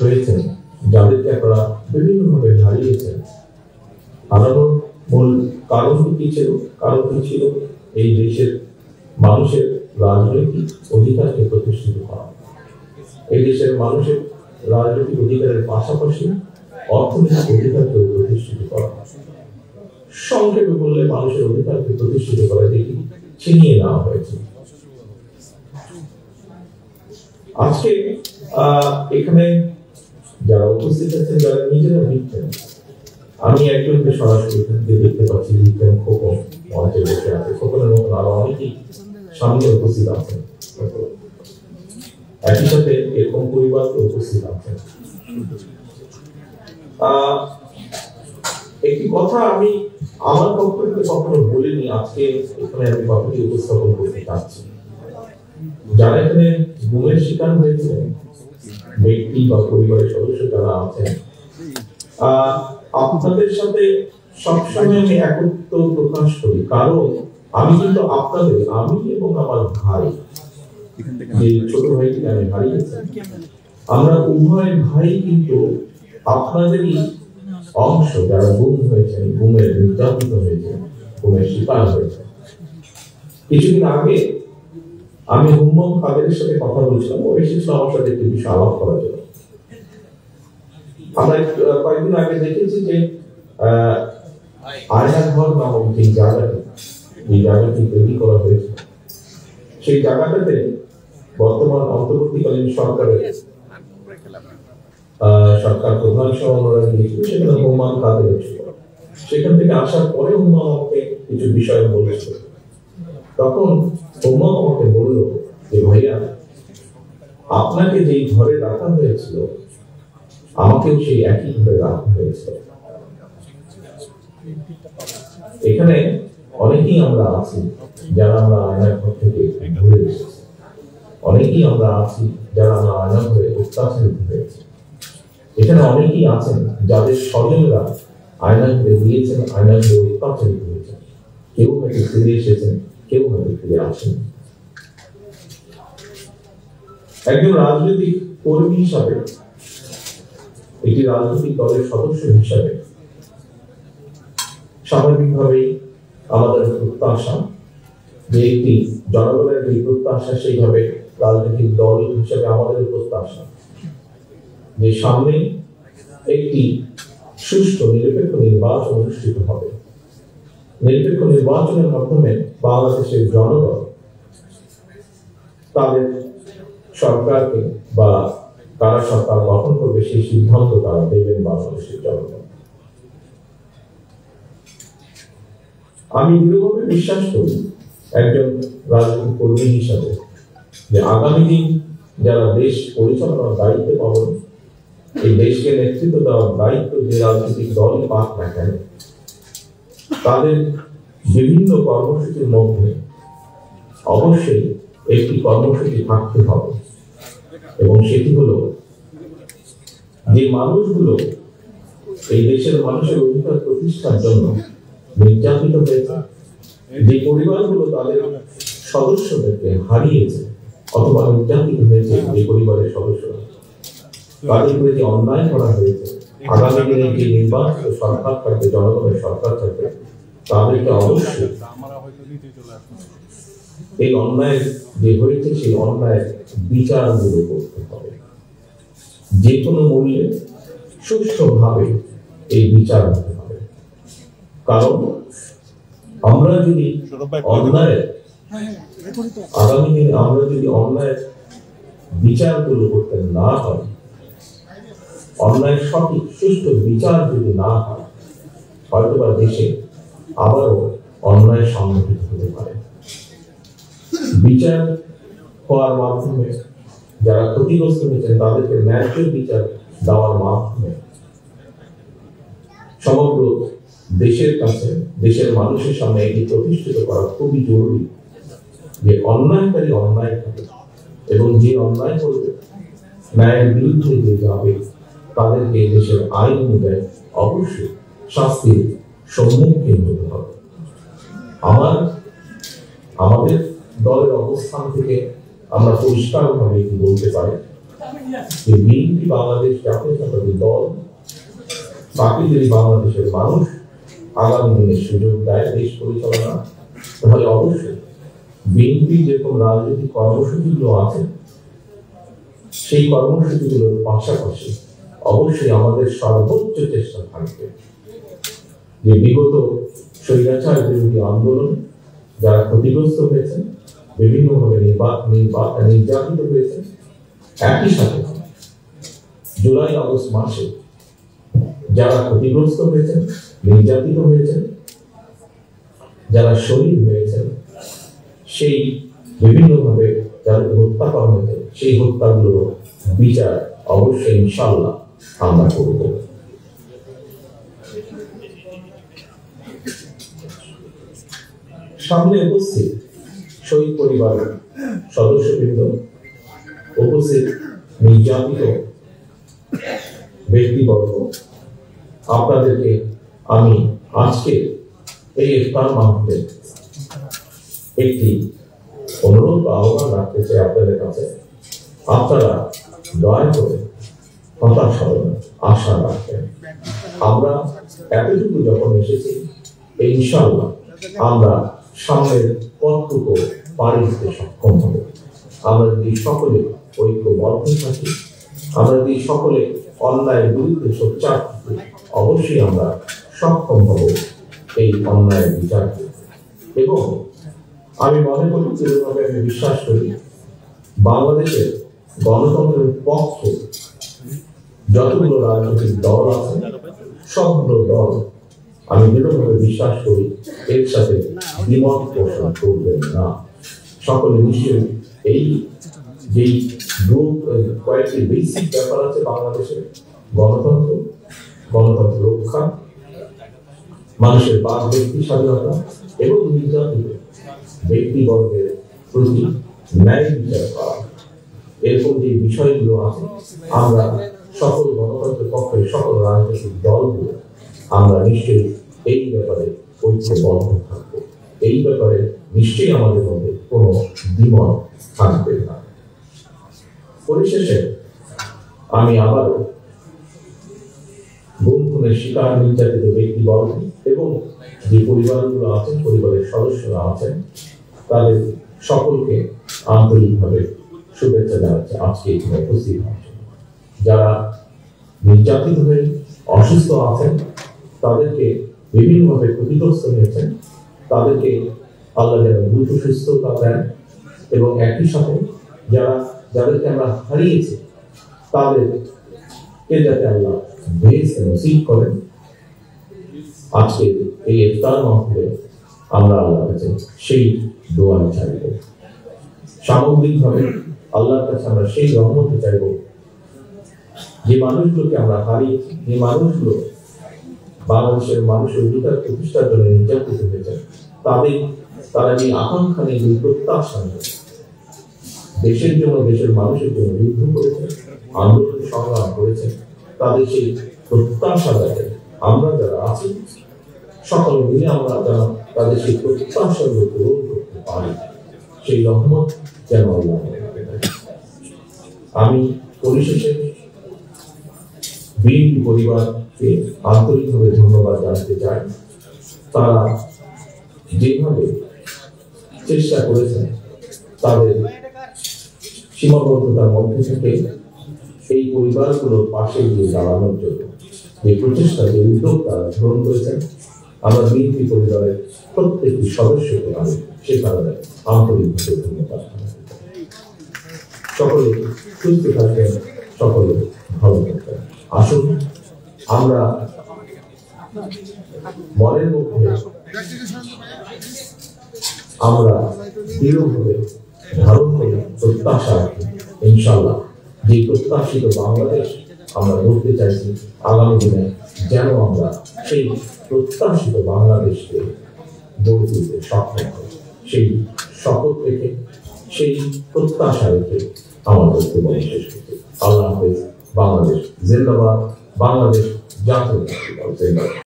হয়েছেন, যাদেরকে আপনারা বিভিন্নভাবে হারিয়েছেন, হারানোর মূল কারণ কি ছিল? এই দেশের মানুষের রাজনৈতিক অধিকারকে প্রতিষ্ঠিত করা। এই দেশের মানুষের রাজনৈতিক অধিকারের পাশাপাশি অর্থনৈতিক অধিকারকে প্রতিষ্ঠিত করা। সংক্ষেপে বললে মানুষের অধিকারকে প্রতিষ্ঠিত করা দেখি ছিনিয়ে নেওয়া হয়েছে। আজকে এখানে যারা উপস্থিত আছেন, যারা নিজেরা লিখতেন, আমি একজনকে সরাসরি দেখতে পাচ্ছি, লিখতেন খোকন মঞ্চে বসে আছে। খোকনের মতন আরো অনেকেই সামনে উপস্থিত আছেন, একই সাথে এরকম পরিবার উপস্থিত আছেন। একটি কথা আমি আমার পক্ষ থেকে কখনো বলিনি, আজকে এখানে আমি কথাটি উপস্থাপন করতে চাচ্ছি। যারা এখানে গুমের শিকার হয়েছিলেন, ব্যক্তি বা পরিবারের সদস্য যারা আছেন, আপনাদের সাথে সবসময় আমি একত্র প্রকাশ করি, কারণ আমি কিন্তু আপনাদের, আমি এবং আমার ভাই, যে ছোট ভাইটিকে আমি হারিয়েছি, আমরা উভয় ভাই কিন্তু আপনাদেরই অংশ, যারা গুম হয়েছেন, গুমের নির্যাতিত হয়েছেন, গুমের শিকার হয়েছে। কিছুদিন আগে আমি হুম্মম কাদেরের সাথে কথা বলছিলাম, ও এসেছিল আমার সাথে একটি বিষয় আলাপ করার জন্য। আমরা কয়েকদিন আগে দেখেছি যে আয়নাঘর নামক যে জায়গাটি তৈরি করা হয়েছে, সেই জায়গাটাতে বর্তমান অন্তর্বর্তীকালীন সরকার প্রধান সভাপতি দিয়েছিল, সেখানে হুম্মম কাদের ছিল। সেখান থেকে আসার পরে হুম্মম আমাকে কিছু বিষয় বলেছিল। তখন হুম্মম আমাকে বলল যে ভাইয়া, আপনাকে যেই ঘরে রাখা হয়েছিল আমাকেও সেই একই ঘরে রাখা হয়েছিল। এখানে অনেকেই আমরা আছি যারা আমরা আয়নার ঘর থেকে ঘুরে এসেছি, অনেকেই আমরা আছি যারা আমরা আয়নার ঘরে অত্যাচারিত হয়েছি। এখানে অনেকেই আছেন যাদের স্বজনরা আয়নার ঘরে গিয়েছেন, আয়নার ঘরে অত্যাচারিত হয়েছেন। কেউ হয়তো ফিরে এসেছেন, কেউ হয়তো ফিরে আসেন। একজন রাজনৈতিক কর্মী হিসাবে, একটি রাজনৈতিক দলের সদস্য হিসাবে স্বাভাবিকভাবেই আমাদের প্রত্যাশা যে একটি জনগণের যে প্রত্যাশা, সেইভাবে রাজনৈতিক দল হিসেবে আমাদের প্রত্যাশা যে সামনে একটি সুষ্ঠু নিরপেক্ষ নির্বাচন অনুষ্ঠিত হবে। নিরপেক্ষ নির্বাচনের মাধ্যমে বাংলাদেশের জনগণ তাদের সরকারকে বা কারা সরকার গঠন করবে সেই সিদ্ধান্ত তারা দেবেন বাংলাদেশের জনগণ। আমি দৃঢ়ভাবে বিশ্বাস করি একজন রাজনৈতিক কর্মী হিসাবে যে আগামী দিন যারা দেশ পরিচালনার দায়িত্বে পাবেন, এই দেশকে নেতৃত্ব দেওয়ার দায়িত্ব যে রাজনৈতিক দলই পাক না কেন, তাদের বিভিন্ন কর্মসূচির মধ্যে অবশ্যই একটি কর্মসূচি থাকতে হবে, এবং সেটি হলো যে মানুষগুলো এই দেশের মানুষের অধিকার প্রতিষ্ঠার জন্য নির্যাতিত হয়েছে, যে পরিবারগুলো তাদের সদস্যদেরকে হারিয়েছে অথবা নির্যাতিত হয়েছে, যে পরিবারের সদস্যরা, তাদের উপরে যে অন্যায় করা হয়েছে, আগামী দিনে যে নির্বাচিত সরকার থাকবে, জনগণের সরকার থাকবে, তাদেরকে অবশ্যই এই অন্যায় যে হয়েছে সেই অন্যায় বিচারগুলো করতে হবে। যে কোনো মূল্যে সুষ্ঠুভাবে এই বিচার হতে হবে। কারণ আমরা যদি অন্যায় আগামী দিনে আমরা যদি অন্যায় বিচারগুলো করতে না হয়, অন্যায় সঠিক সুষ্ঠু বিচার যদি না হয়, হয়তোবা দেশে আবারও অন্যায় সংঘটিত হতে পারে। বিচার হওয়ার মাধ্যমে যারা ক্ষতিগ্রস্ত হয়েছেন তাদেরকে ন্যায্য বিচার দেওয়ার মাধ্যমে সমগ্র দেশের কাছে, দেশের মানুষের সামনে এটি প্রতিষ্ঠিত করা খুবই জরুরি যে অন্যায়কারী অন্যায় থাকে, এবং যে অন্যায় করবে, ন্যায়ের বিরুদ্ধে যে যাবে, তাদেরকে দেশের আইন অনুযায়ী অবশ্যই শাস্তির সম্মুখীন হতে হবে। আমাদের দলের অবস্থান থেকে আমরা পরিষ্কারভাবে বলতে পারি যে বিএনপি বাংলাদেশ জাতীয়তাবাদী দল বাকিদের বাংলাদেশের মানুষ আগামী দিনে সুযোগ দেয় দেশ পরিচালনা, তাহলে অবশ্যই বিএনপি যেরকম রাজনৈতিক কর্মসূচিগুলো আছে সেই কর্মসূচিগুলোর পাশাপাশি অবশ্যই আমাদের সর্বোচ্চ চেষ্টা থাকবে যে বিগত স্বৈরাচার বিরোধী আন্দোলন যারা ক্ষতিগ্রস্ত হয়েছেন, বিভিন্নভাবে নির্যাতিত হয়েছেন, একই সাথে জুলাই আগস্ট মাসে যারা ক্ষতিগ্রস্ত হয়েছেন, নির্যাতিত হয়েছেন, যারা শহীদ হয়েছেন, সেই বিভিন্নভাবে যাদের হত্যা করা হয়েছে সেই হত্যাগুলোর বিচার অবশ্যই ইনশাআল্লাহ আমরা করব। সামনে উপস্থিত শহীদ পরিবারের সদস্যবৃন্দ, উপস্থিত নির্যাতিত ব্যক্তিবর্গ, আপনাদেরকে আমি আজকে এই ইফতার মাহফিলে একটি অনুরোধ বা আহ্বান রাখতে চাই আপনাদের কাছে। আপনারা দয়া করে হতাশ হবেন, আশা রাখবেন। আমরা এতটুকু যখন এসেছি, ইনশাআল্লাহ আমরা সামনের পথটুকু পাড়ি দিতে সক্ষম হব। আমরা যদি সকলে ঐক্যবদ্ধ থাকি, আমরা যদি সকলে অন্যায়ের বিরুদ্ধে সোচ্চার থাকি, অবশ্যই আমরা সক্ষম হব এই অন্যায়ের বিচার করতে। এবং আমি মনে করি, যেভাবে আমি বিশ্বাস করি, বাংলাদেশের গণতন্ত্রের পক্ষে যতগুলো রাজনৈতিক দল আছে সবগুলো দল আমি দৃঢ়ভাবে বিশ্বাস করি এর সাথে দ্বিমত পোষণ করবেন না। সকলে নিশ্চয়ই এই যেই কয়েকটি বেসিক ব্যাপার আছে বাংলাদেশের গণতন্ত্র, গণতন্ত্র রক্ষা, মানুষের বাক ব্যক্তি স্বাধীনতা এবং নির্যাতিত ব্যক্তিবর্গের প্রতি ন্যায় বিচার করা, এরকম যে বিষয়গুলো আছে আমরা সকল গণতন্ত্রের পক্ষে সকল রাজনৈতিক দলগুলো আমরা নিশ্চয়ই এই ব্যাপারে ঐক্যবদ্ধ থাকবো। এই ব্যাপারে নিশ্চয়ই আমাদের মধ্যে কোনো দ্বিমত থাকবে না। পরিশেষে আমি আবারও গুম খুনের শিকার নির্যাতিত ব্যক্তিবর্গ এবং যে পরিবারগুলো আছেন, পরিবারের সদস্যরা আছেন, তাদের সকলকে আন্তরিকভাবে শুভেচ্ছা জানাচ্ছি আজকে এখানে উপস্থিত হয়েছে। যারা নির্যাতিত হয়ে অসুস্থ আছেন, তাদেরকে বিভিন্নভাবে ক্ষতিগ্রস্ত হয়েছেন, তাদেরকে আল্লাহ যেন দ্রুত সুস্থতা দেন এবং একই সাথে যাদেরকে আমরা হারিয়েছি তাদেরকে যাতে আল্লাহ বেহেশত নসিব করেন। আজকে এই ইফতার মাহফিলে আমরা আল্লাহর কাছে সেই দোয়া চাইব। সামগ্রিকভাবে আল্লাহর কাছে আমরা সেই রহমত চাইব যে মানুষগুলোকে আমরা হারিয়েছি, যে মানুষগুলো বাংলাদেশের মানুষের অধিকার প্রতিষ্ঠার জন্য নির্যাতিত হয়েছে, তারা যে আকাঙ্ক্ষা নিয়ে, যে প্রত্যাশা নিয়ে দেশের জন্য, দেশের মানুষের জন্য যুদ্ধ করেছে, আন্দোলন সংগ্রাম করেছে, তাদের সেই প্রত্যাশা যাতে আমরা যারা আছি সকলে মিলে আমরা যারা তাদের সেই প্রত্যাশাগুলো পূরণ করতে পারি, সেই রহমত যেন আল্লাহ। আমি পরিশেষে বিএনপি পরিবারকে আন্তরিকভাবে ধন্যবাদ জানাতে চাই। তারা যেভাবে চেষ্টা করেছেন তাদের সীমাবদ্ধতার মধ্যে থেকে এই পরিবারগুলোর পাশে গিয়ে দাঁড়ানোর জন্য যে প্রচেষ্টা, যে উদ্যোগ তারা গ্রহণ করেছেন, আমরা বিএনপি পরিবারের প্রত্যেকটি সদস্যকে আমি সে কারণে আন্তরিকভাবে ধন্যবাদ জানাতে চাই। সকলে সুস্থ থাকবেন, সকলে ভালো থাকবেন। আসুন আমরা মনের মধ্যে আমরা দৃঢ়ভাবে ধারণ করে প্রত্যাশা রাখি, ইনশাআল্লাহ যে প্রত্যাশিত বাংলাদেশ আমরা গড়তে চাইছি আগামী দিনে যেন আমরা সেই প্রত্যাশিত বাংলাদেশকে গড়ে তুলতে সক্ষম হই। সেই শপথ রেখে, সেই প্রত্যাশা রেখে আমার বক্তব্য শেষ করছি। আল্লাহ হাফেজ। বাংলাদেশ জিন্দাবাদ। বাংলাদেশ জাতীয়